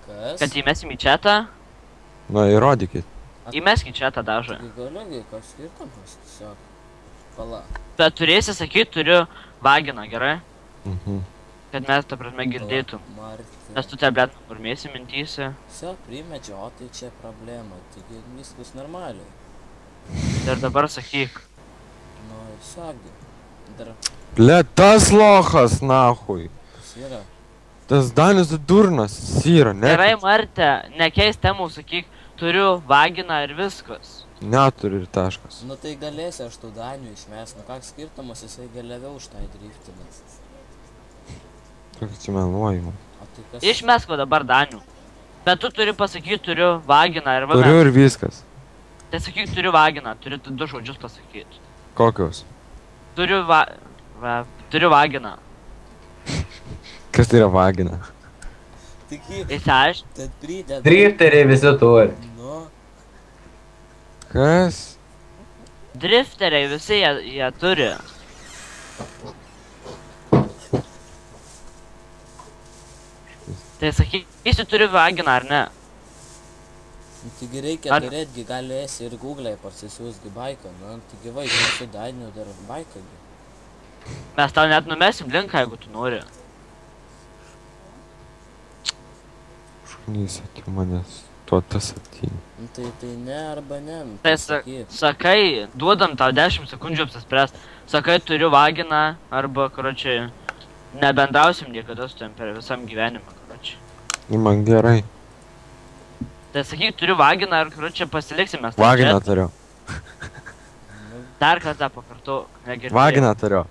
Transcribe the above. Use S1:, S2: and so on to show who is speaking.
S1: Kas?
S2: Kad įmesim į chatą?
S3: Na, įrodykit.
S2: Įmesk į chatą dažą.
S1: Tai galiu, kas skirtumas, tiesiog. Pala.
S2: Bet turėsi sakyti, turiu vaginą, gerai?
S3: Mhm.
S2: Kad mes, ta prasme, girdėtum.
S1: Marti.
S2: Nes tu tablet kurmėsi mintysi.
S1: Tiesiog primedžio, o tai čia problema. Taigi viskas normaliai.
S2: Ir dabar sakyk.
S1: Nu, tiesiog. Dar
S3: Ble, tas lochas, nahui.
S1: kas yra.
S3: Tas Danis durnas, jis yra, ne?
S2: Gerai, Marte, nekeis temų, sakyk, turiu vaginą ir viskas.
S3: Neturi ir taškas.
S1: Nu tai galėsi aš tų Danių išmest. Nu koks skirtumas, jisai galėviau už tai driftinas.
S3: Kokia čia meluojama.
S1: O tai kas?
S2: Išmesk va dabar Danių. Bet tu turi pasakyti, turiu vaginą ir va.
S3: Turiu ir viskas.
S2: Tai sakyk, turiu vaginą, turiu du žodžius pasakyti.
S3: Kokios?
S2: Turiu turiu vaginą.
S3: Kas tai yra vagina?
S1: Taigi,
S2: Įsiaiš.
S1: tad prideda.
S4: Drifteriai visi turi.
S1: Nu,
S3: Kas?
S2: Drifteriai visi jie turi. Tai sakysi, turiu vaginą ar ne?
S1: nu, taigi reikia
S2: Ar-
S1: turėtgi, galėsi ir Google'ai parsisiųsgi baiką. Nu, taigi vaikai su Daniu dar baiką.
S2: Mes tau net numesim linką, jeigu tu nori.
S3: Šunys atėjo manęs. Tuo tas atėjo.
S1: Nu, tai ne arba ne. Nu,
S2: Tai
S1: sakyk.
S2: sakai, duodam tau 10 sekundžių apsispręst. Sakai, turiu vaginą arba, karočiui, nebendrausim niekada su tavim per visam gyvenimą, karočiui.
S3: Man gerai.
S2: Tai sakyk, turiu vaginą ir, karočiui, pasiliksime.
S3: Vaginą turiu.
S2: Dar kartą pakartu, negirdėjau.
S3: Vaginą turiu.